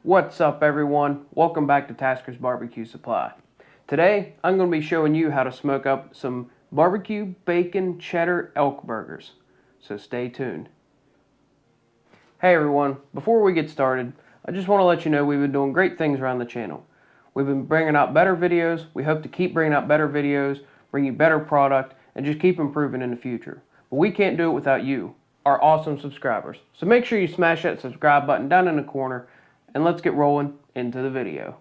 What's up everyone? Welcome back to Tasker's Barbecue Supply. Today I'm going to be showing you how to smoke up some barbecue bacon cheddar elk burgers. So stay tuned. Hey everyone, before we get started, I just want to let you know we've been doing great things around the channel. We've been bringing out better videos. We hope to keep bringing out better videos, bring you better product, and just keep improving in the future. But we can't do it without you, our awesome subscribers. So make sure you smash that subscribe button down in the corner, and let's get rolling into the video.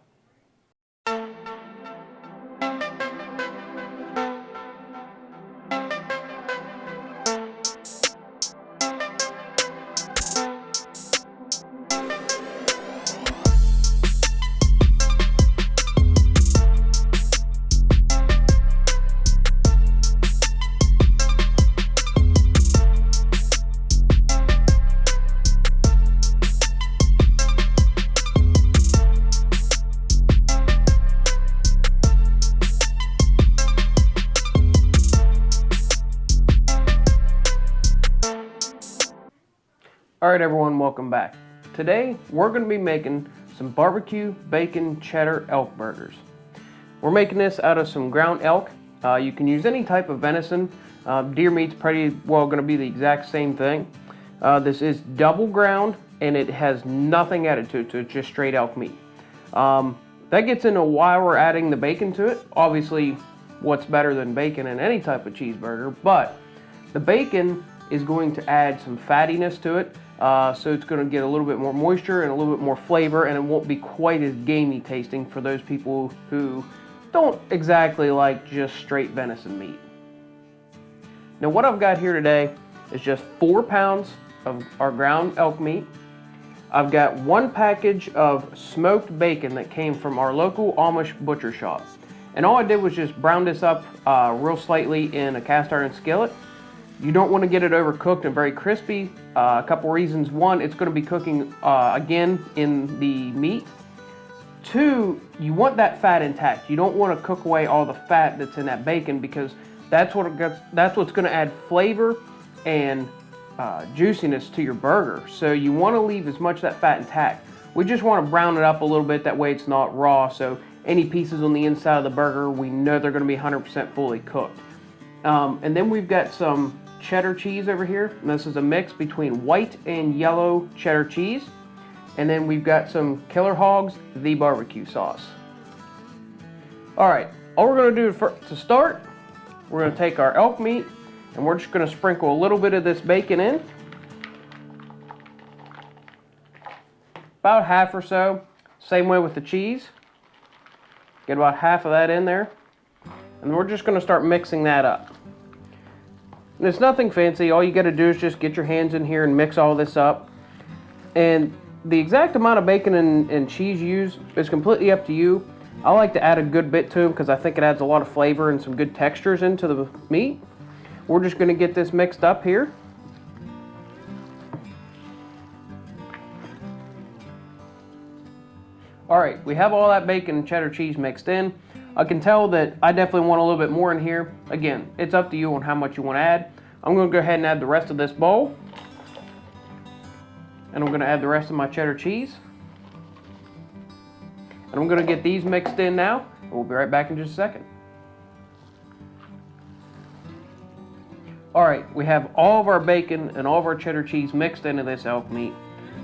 Alright everyone, welcome back. Today we're going to be making some barbecue bacon cheddar elk burgers. We're making this out of some ground elk. You can use any type of venison. Deer meat's pretty well going to be the exact same thing. This is double ground and it has nothing added to it, so it's just straight elk meat. That gets into why we're adding the bacon to it. Obviously, what's better than bacon in any type of cheeseburger, but the bacon is going to add some fattiness to it. So it's going to get a little bit more moisture and a little bit more flavor, and it won't be quite as gamey tasting for those people who don't exactly like just straight venison meat. Now what I've got here today is just 4 pounds of our ground elk meat. I've got 1 package of smoked bacon that came from our local Amish butcher shop. And all I did was just brown this up real slightly in a cast iron skillet. You don't want to get it overcooked and very crispy. A couple reasons. One, it's going to be cooking again in the meat. 2, you want that fat intact. You don't want to cook away all the fat that's in that bacon, because that's what's going to add flavor and juiciness to your burger. So you want to leave as much of that fat intact. We just want to brown it up a little bit, that way it's not raw, so any pieces on the inside of the burger, we know they're going to be 100% fully cooked. And then we've got some cheddar cheese over here, and this is a mix between white and yellow cheddar cheese. And then we've got some Killer Hogs, the barbecue sauce. Alright, all we're going to do to start, we're going to take our elk meat and we're just going to sprinkle a little bit of this bacon in. About half or so. Same way with the cheese. Get about half of that in there. And we're just going to start mixing that up. And it's nothing fancy. All you got to do is just get your hands in here and mix all this up. And the exact amount of bacon and cheese you use is completely up to you. I like to add a good bit to them because I think it adds a lot of flavor and some good textures into the meat. We're just going to get this mixed up here. Alright, we have all that bacon and cheddar cheese mixed in. I can tell that I definitely want a little bit more in here. Again, it's up to you on how much you want to add. I'm going to go ahead and add the rest of this bowl. And I'm going to add the rest of my cheddar cheese. And I'm going to get these mixed in now. And we'll be right back in just a second. Alright, we have all of our bacon and all of our cheddar cheese mixed into this elk meat.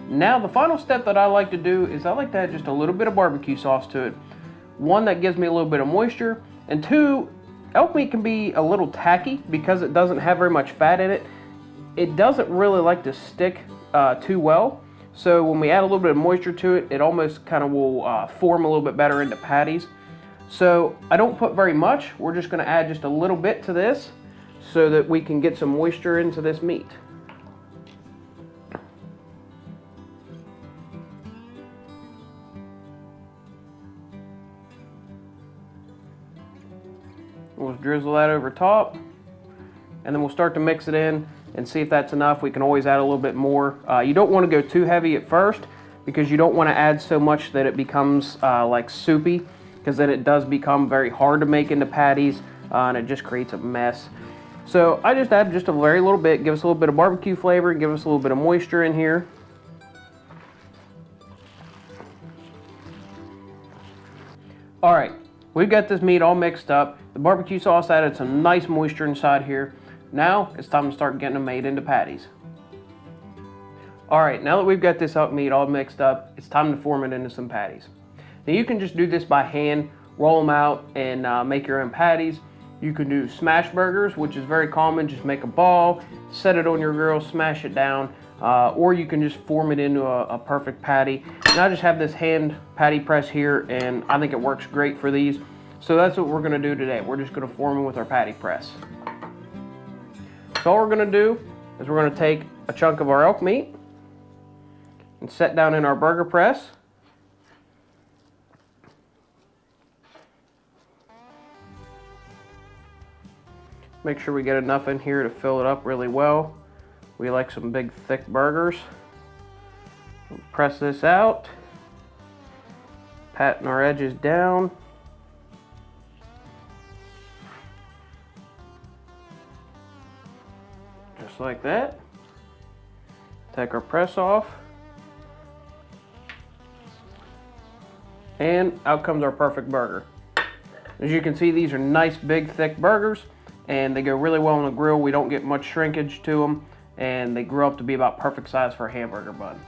Now the final step that I like to do is I like to add just a little bit of barbecue sauce to it. 1, that gives me a little bit of moisture, and 2, elk meat can be a little tacky because it doesn't have very much fat in it. It doesn't really like to stick too well, so when we add a little bit of moisture to it, it almost kind of will form a little bit better into patties. So I don't put very much. We're just going to add just a little bit to this so that we can get some moisture into this meat. We'll drizzle that over top, and then we'll start to mix it in and see if that's enough. We can always add a little bit more. You don't want to go too heavy at first because you don't want to add so much that it becomes like soupy, because then it does become very hard to make into patties and it just creates a mess. So I just add just a very little bit, give us a little bit of barbecue flavor, give us a little bit of moisture in here. All right, we've got this meat all mixed up. The barbecue sauce added some nice moisture inside here. Now it's time to start getting them made into patties. All right, now that we've got this elk meat all mixed up, it's time to form it into some patties. Now you can just do this by hand, roll them out and make your own patties. You can do smash burgers, which is very common. Just make a ball, set it on your grill, smash it down, or you can just form it into a perfect patty. And I just have this hand patty press here, and I think it works great for these. So that's what we're gonna do today. We're just gonna form them with our patty press. So all we're gonna do is we're gonna take a chunk of our elk meat and set down in our burger press. Make sure we get enough in here to fill it up really well. We like some big thick burgers. Press this out, patting our edges down. Just like that. Take our press off. And out comes our perfect burger. As you can see, these are nice big thick burgers and they go really well on the grill. We don't get much shrinkage to them and they grow up to be about perfect size for a hamburger bun.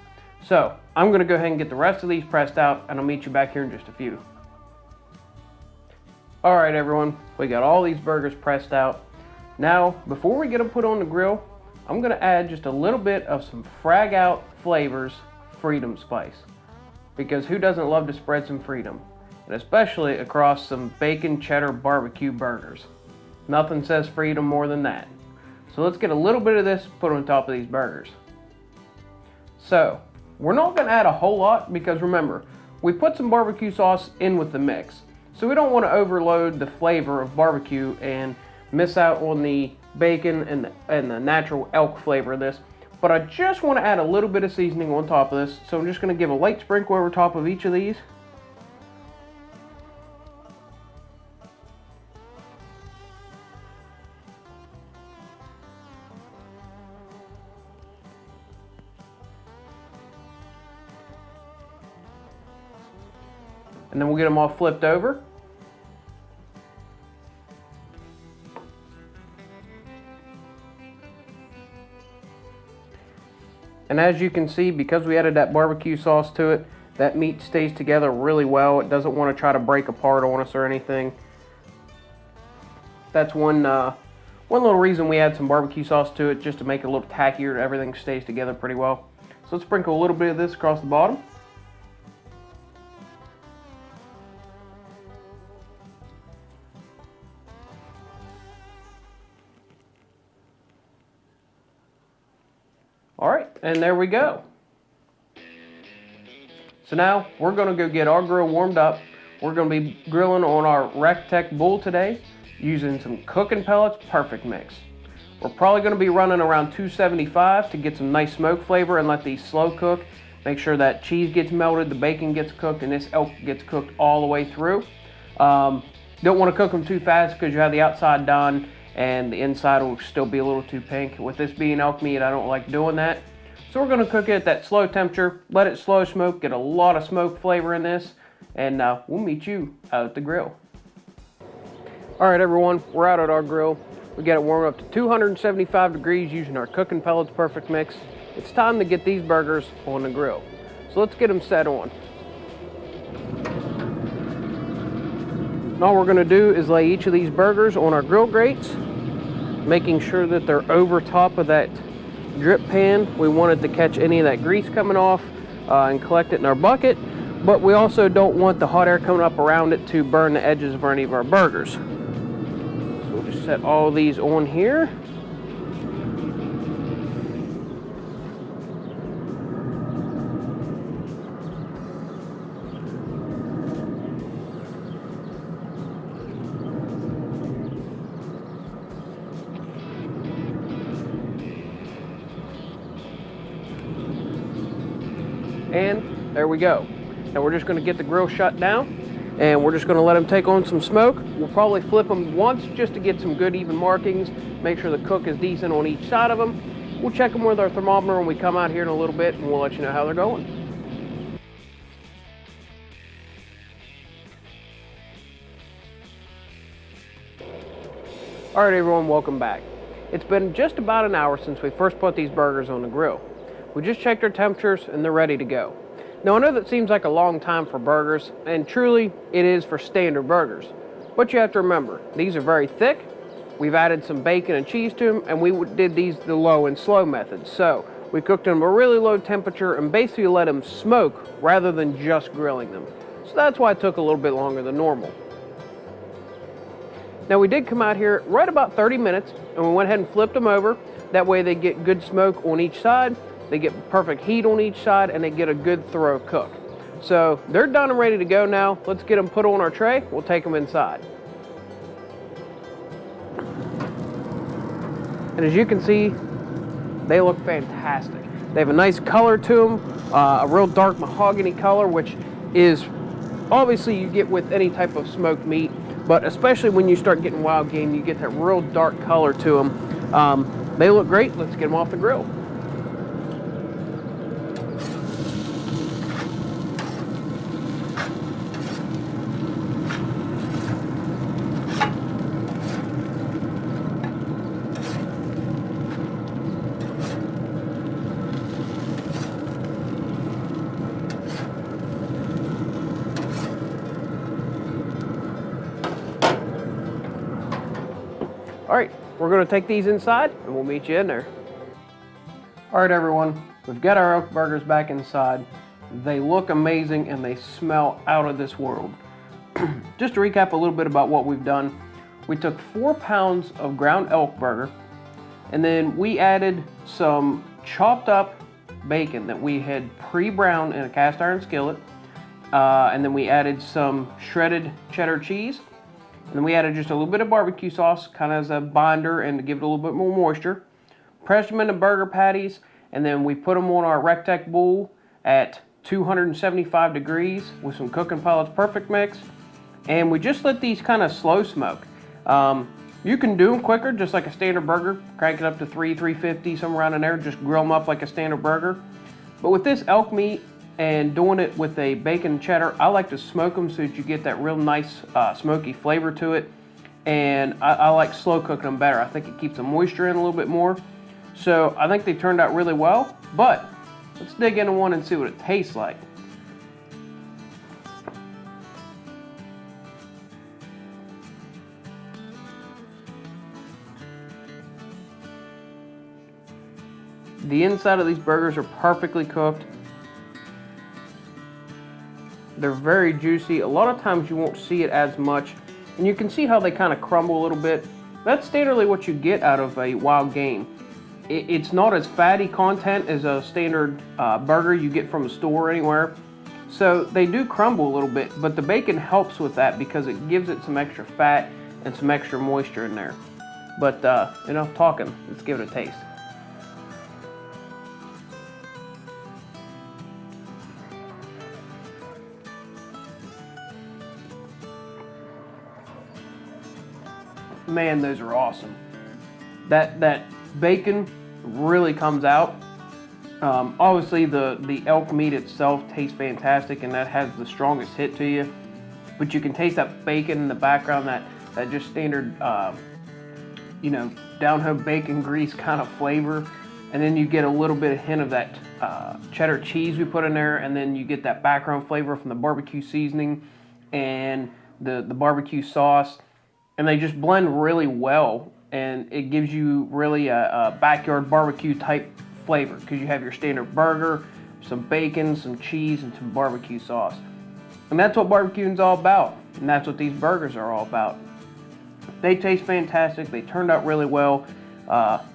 So I'm gonna go ahead and get the rest of these pressed out and I'll meet you back here in just a few. All right everyone, we got all these burgers pressed out. Now, before we get them put on the grill, I'm gonna add just a little bit of some Frag Out Flavors Freedom Spice. Because who doesn't love to spread some freedom? And especially across some bacon cheddar barbecue burgers. Nothing says freedom more than that. So let's get a little bit of this put on top of these burgers. So, we're not gonna add a whole lot because remember, we put some barbecue sauce in with the mix. So we don't wanna overload the flavor of barbecue and miss out on the bacon and the natural elk flavor of this. But I just wanna add a little bit of seasoning on top of this. So I'm just gonna give a light sprinkle over top of each of these. And then we'll get them all flipped over. And as you can see, because we added that barbecue sauce to it, that meat stays together really well. It doesn't want to try to break apart on us or anything. That's one little reason we add some barbecue sauce to it, just to make it a little tackier. Everything stays together pretty well. So let's sprinkle a little bit of this across the bottom. All right, and there we go. So now we're gonna go get our grill warmed up. We're gonna be grilling on our Rec Tec bull today using some Cookinpellets Perfect mix. We're probably gonna be running around 275 to get some nice smoke flavor and let these slow cook. Make sure that cheese gets melted, the bacon gets cooked, and this elk gets cooked all the way through. Don't wanna cook them too fast because you have the outside done and the inside will still be a little too pink. With this being elk meat, I don't like doing that. So we're gonna cook it at that slow temperature, let it slow smoke, get a lot of smoke flavor in this, and we'll meet you out at the grill. All right, everyone, we're out at our grill. We got it warmed up to 275 degrees using our Cookinpellets Perfect mix. It's time to get these burgers on the grill. So let's get them set on. And all we're gonna do is lay each of these burgers on our grill grates, making sure that they're over top of that drip pan. We want it to catch any of that grease coming off and collect it in our bucket, but we also don't want the hot air coming up around it to burn the edges of any of our burgers. So we'll just set all these on here. And there we go. Now we're just going to get the grill shut down and we're just going to let them take on some smoke. We'll probably flip them once just to get some good even markings, make sure the cook is decent on each side of them. We'll check them with our thermometer when we come out here in a little bit and we'll let you know how they're going. Alright everyone, welcome back. It's been just about an hour since we first put these burgers on the grill. We just checked our temperatures and they're ready to go. Now I know that seems like a long time for burgers, and truly it is for standard burgers. But you have to remember, these are very thick. We've added some bacon and cheese to them, and we did these the low and slow method. So we cooked them at a really low temperature and basically let them smoke rather than just grilling them. So that's why it took a little bit longer than normal. Now we did come out here right about 30 minutes and we went ahead and flipped them over. That way they get good smoke on each side, they get perfect heat on each side, and they get a good thorough cook. So they're done and ready to go now. Let's get them put on our tray. We'll take them inside. And as you can see, they look fantastic. They have a nice color to them, a real dark mahogany color, which is obviously you get with any type of smoked meat. But especially when you start getting wild game, you get that real dark color to them. They look great. Let's get them off the grill. All right, we're gonna take these inside and we'll meet you in there. All right, everyone, we've got our elk burgers back inside. They look amazing and they smell out of this world. Just to recap a little bit about what we've done, we took 4 pounds of ground elk burger, and then we added some chopped up bacon that we had pre-browned in a cast iron skillet, and then we added some shredded cheddar cheese. And then we added just a little bit of barbecue sauce, kind of as a binder and to give it a little bit more moisture. Pressed them into burger patties, and then we put them on our Rec Tec bowl at 275 degrees with some Cookinpellets Perfect mix. And we just let these kind of slow smoke. You can do them quicker, just like a standard burger. Crank it up to 350, somewhere around in there. Just grill them up like a standard burger. But with this elk meat, and doing it with a bacon cheddar, I like to smoke them so that you get that real nice smoky flavor to it. And I like slow cooking them better. I think it keeps the moisture in a little bit more. So I think they turned out really well, but let's dig into one and see what it tastes like. The inside of these burgers are perfectly cooked. They're very juicy. A lot of times you won't see it as much, and you can see how they kind of crumble a little bit. That's standardly what you get out of a wild game. It's not as fatty content as a standard burger you get from a store or anywhere. So they do crumble a little bit, but the bacon helps with that because it gives it some extra fat and some extra moisture in there. But enough talking, let's give it a taste. Man, those are awesome. That bacon really comes out. Obviously the elk meat itself tastes fantastic and that has the strongest hit to you. But you can taste that bacon in the background, that just standard, you know, down-home bacon grease kind of flavor. And then you get a little bit of hint of that cheddar cheese we put in there, and then you get that background flavor from the barbecue seasoning and the barbecue sauce. And they just blend really well, and it gives you really a backyard barbecue type flavor because you have your standard burger, some bacon, some cheese, and some barbecue sauce. And that's what barbecuing is all about, and that's what these burgers are all about. They taste fantastic. They turned out really well.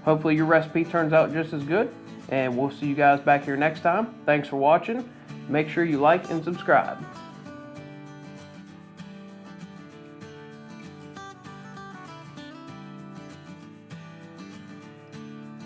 Hopefully your recipe turns out just as good, and we'll see you guys back here next time. Thanks for watching. Make sure you like and subscribe.